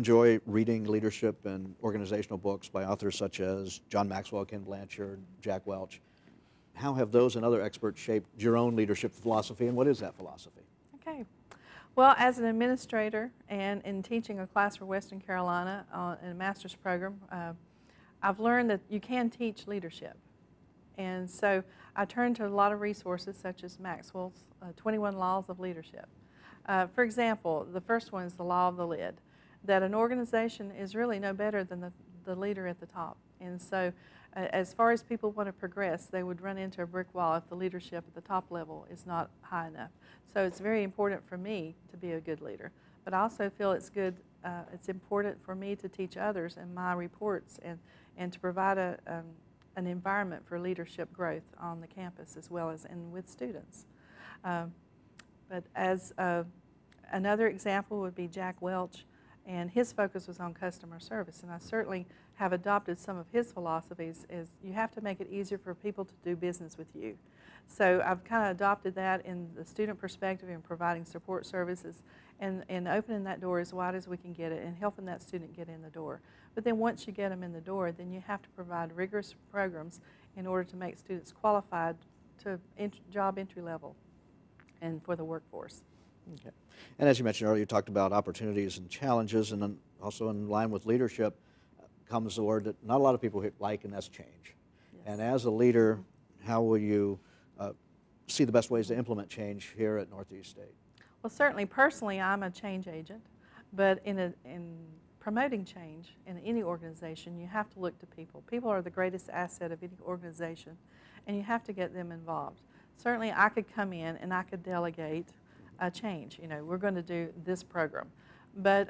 enjoy reading leadership and organizational books by authors such as John Maxwell, Ken Blanchard, Jack Welch. How have those and other experts shaped your own leadership philosophy, and what is that philosophy? Okay. Well, as an administrator and in teaching a class for Western Carolina in a master's program, I've learned that you can teach leadership. And so I turn to a lot of resources such as Maxwell's 21 Laws of Leadership. For example, the first one is the law of the lid, that an organization is really no better than the leader at the top. And so as far as people want to progress, they would run into a brick wall if the leadership at the top level is not high enough. So it's very important for me to be a good leader. But I also feel it's important for me to teach others in my reports and to provide an environment for leadership growth on the campus as well as with students. But as another example would be Jack Welch, and his focus was on customer service, and I certainly have adopted some of his philosophies. Is you have to make it easier for people to do business with you. So I've kind of adopted that in the student perspective in providing support services and opening that door as wide as we can get it and helping that student get in the door. But then once you get them in the door, then you have to provide rigorous programs in order to make students qualified to job entry level and for the workforce. Okay. And as you mentioned earlier, you talked about opportunities and challenges, and then also in line with leadership comes the word that not a lot of people like, and that's change. Yes. And as a leader, how will you see the best ways to implement change here at Northeast State? Well, certainly, personally, I'm a change agent, but in promoting change in any organization, you have to look to people. People are the greatest asset of any organization, and you have to get them involved. Certainly, I could come in and I could delegate a change. You know, we're going to do this program, but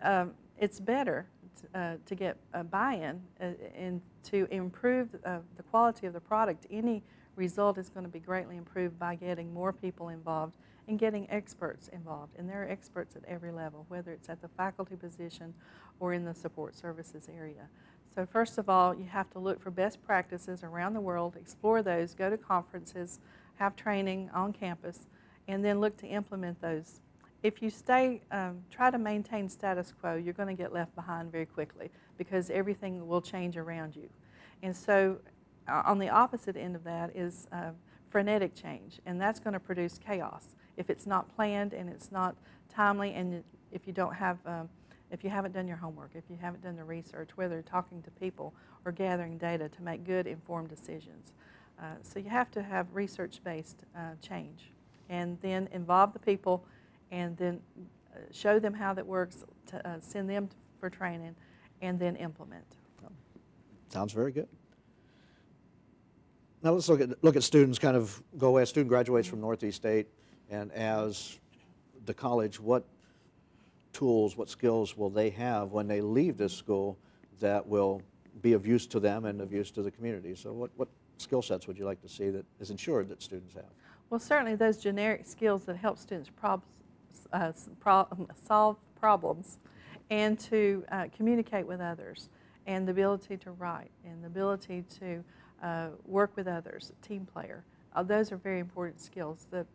it's better to get a buy-in and to improve the quality of the product. Any result is going to be greatly improved by getting more people involved and getting experts involved. And there are experts at every level, whether it's at the faculty position or in the support services area. So first of all, you have to look for best practices around the world, explore those, go to conferences, have training on campus, and then look to implement those. If you try to maintain status quo, you're going to get left behind very quickly because everything will change around you. And so on the opposite end of that is frenetic change, and that's going to produce chaos if it's not planned and it's not timely, and if you don't have, if you haven't done your homework, if you haven't done the research, whether talking to people or gathering data to make good informed decisions. So you have to have research-based change, and then involve the people, and then show them how that works, to send them for training, and then implement. Sounds very good. Now let's look at students, kind of go away. A student graduates from Northeast State, and as the college, what tools, what skills will they have when they leave this school that will be of use to them and of use to the community? So what skill sets would you like to see that is ensured that students have? Well, certainly those generic skills that help students solve problems and to communicate with others, and the ability to write, and the ability to work with others, team player. Those are very important skills that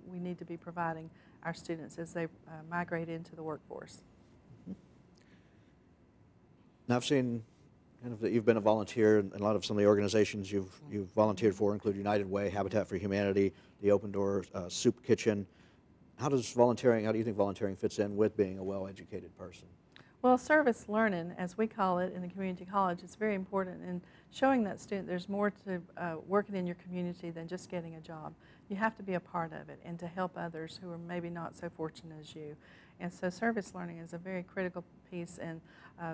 we need to be providing our students as they migrate into the workforce. Now I've seen kind of that you've been a volunteer in a lot of some of the organizations you've volunteered for, include United Way, Habitat for Humanity, the Open Door Soup Kitchen. How do you think volunteering fits in with being a well-educated person? Well, service learning, as we call it in the community college, is very important in showing that student there's more to working in your community than just getting a job. You have to be a part of it and to help others who are maybe not so fortunate as you. And so service learning is a very critical piece, and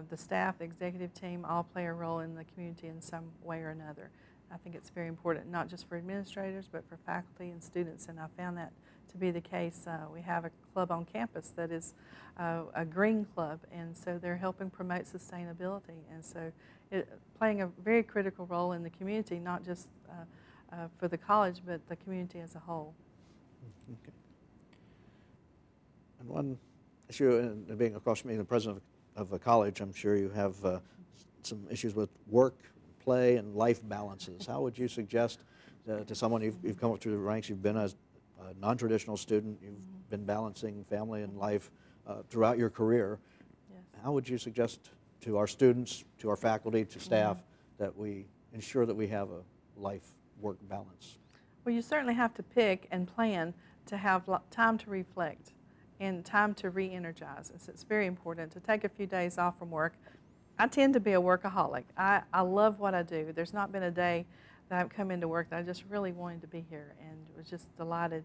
the staff, the executive team, all play a role in the community in some way or another. I think it's very important, not just for administrators, but for faculty and students, and I found that to be the case. We have a club on campus that is a green club, and so they're helping promote sustainability, and so playing a very critical role in the community, not just for the college, but the community as a whole. Okay. And one issue, being, of course, being the president of a college, I'm sure you have some issues with work, play, and life balances. How would you suggest to someone, you've come up through the ranks, you've been a non-traditional student, you've been balancing family and life throughout your career. Yes. how would you suggest to our students, to our faculty, to staff, that we ensure that we have a life-work balance? Well, you certainly have to pick and plan to have time to reflect and time to re-energize us. It's very important to take a few days off from work. I tend to be a workaholic. I love what I do. There's not been a day that I've come into work that I just really wanted to be here and was just delighted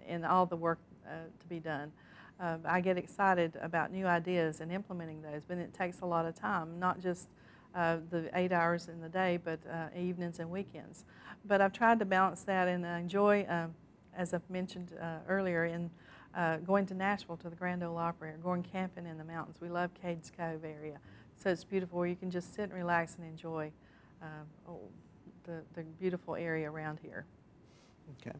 in all the work to be done. I get excited about new ideas and implementing those, but it takes a lot of time, not just the 8 hours in the day, but evenings and weekends. But I've tried to balance that, and I enjoy, as I've mentioned earlier, in going to Nashville to the Grand Ole Opry, or going camping in the mountains. We love Cades Cove area, so it's beautiful where you can just sit and relax and enjoy the beautiful area around here. Okay.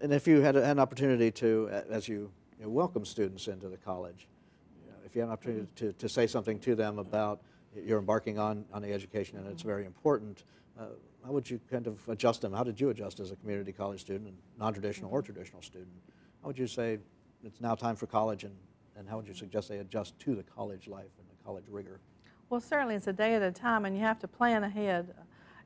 And if you had an opportunity to, as you welcome students into the college, if you had an opportunity to say something to them about you're embarking on the education and it's very important, how would you kind of adjust them? How did you adjust as a community college student, and non-traditional or traditional student? How would you say it's now time for college, and how would you suggest they adjust to the college life and the college rigor? Well, certainly it's a day at a time, and you have to plan ahead.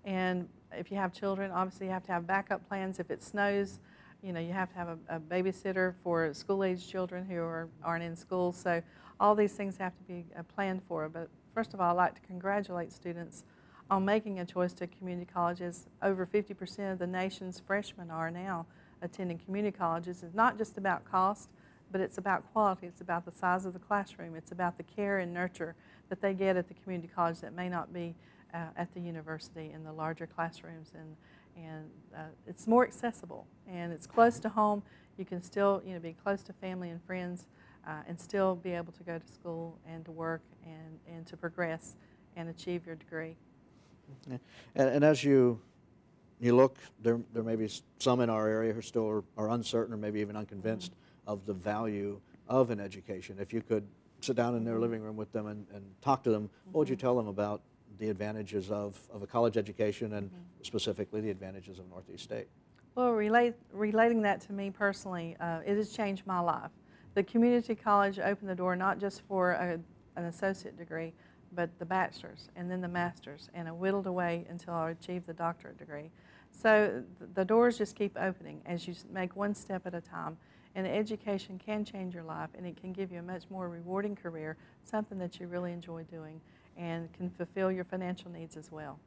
And if you have children, obviously you have to have backup plans. If it snows, you have to have a babysitter for school-age children who aren't in school. So all these things have to be planned for. But first of all, I'd like to congratulate students on making a choice to community colleges. Over 50% of the nation's freshmen are now attending community colleges. It's not just about cost, but it's about quality. It's about the size of the classroom. It's about the care and nurture that they get at the community college that may not be at the university in the larger classrooms. And it's more accessible, and it's close to home. You can still be close to family and friends and still be able to go to school and to work and to progress and achieve your degree. Okay. And as you look, there may be some in our area who still are uncertain or maybe even unconvinced of the value of an education. If you could sit down in their living room with them and talk to them, what would you tell them about the advantages of a college education, and specifically the advantages of Northeast State? Well, relating that to me personally, it has changed my life. The community college opened the door not just for an associate degree, but the bachelor's and then the master's, and I whittled away until I achieved the doctorate degree. So the doors just keep opening as you make one step at a time, and education can change your life, and it can give you a much more rewarding career, something that you really enjoy doing, and can fulfill your financial needs as well.